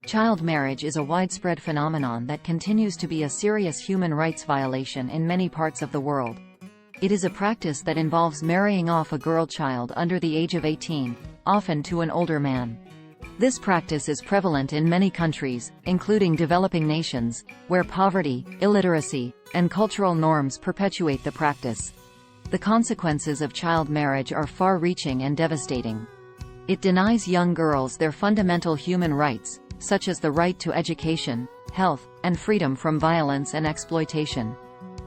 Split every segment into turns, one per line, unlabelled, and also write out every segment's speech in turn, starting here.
Child marriage is a widespread phenomenon that continues to be a serious human rights violation in many parts of the world. It is a practice that involves marrying off a girl child under the age of 18, often to an older man. This practice is prevalent in many countries, including developing nations, where poverty, illiteracy, and cultural norms perpetuate the practice. The consequences of child marriage are far-reaching and devastating. It denies young girls their fundamental human rights, such as the right to education, health, and freedom from violence and exploitation.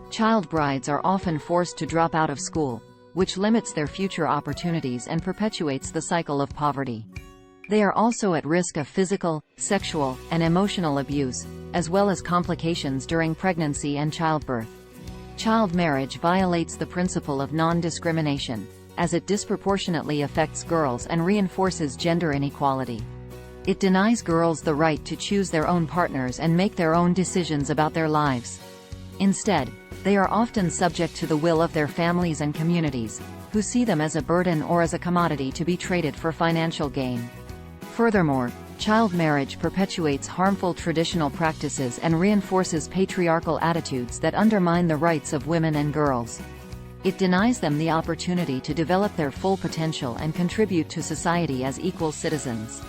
Child brides are often forced to drop out of school, which limits their future opportunities and perpetuates the cycle of poverty. They are also at risk of physical, sexual, and emotional abuse, as well as complications during pregnancy and childbirth. Child marriage violates the principle of non-discrimination, as it disproportionately affects girls and reinforces gender inequality. It denies girls the right to choose their own partners and make their own decisions about their lives. Instead, they are often subject to the will of their families and communities, who see them as a burden or as a commodity to be traded for financial gain. Furthermore, child marriage perpetuates harmful traditional practices and reinforces patriarchal attitudes that undermine the rights of women and girls. It denies them the opportunity to develop their full potential and contribute to society as equal citizens.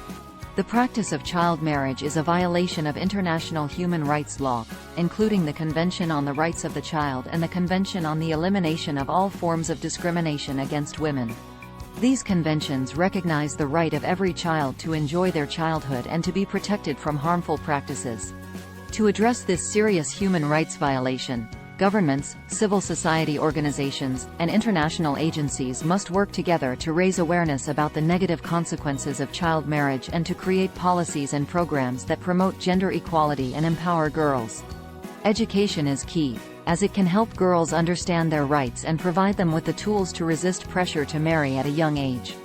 The practice of child marriage is a violation of international human rights law, including the Convention on the Rights of the Child and the Convention on the Elimination of All Forms of Discrimination Against Women. These conventions recognize the right of every child to enjoy their childhood and to be protected from harmful practices. To address this serious human rights violation, governments, civil society organizations, and international agencies must work together to raise awareness about the negative consequences of child marriage and to create policies and programs that promote gender equality and empower girls. Education is key, as it can help girls understand their rights and provide them with the tools to resist pressure to marry at a young age.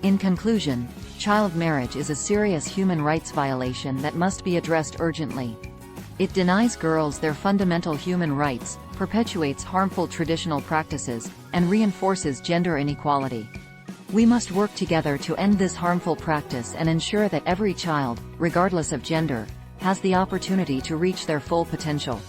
In conclusion, child marriage is a serious human rights violation that must be addressed urgently. It denies girls their fundamental human rights, perpetuates harmful traditional practices, and reinforces gender inequality. We must work together to end this harmful practice and ensure that every child, regardless of gender, has the opportunity to reach their full potential.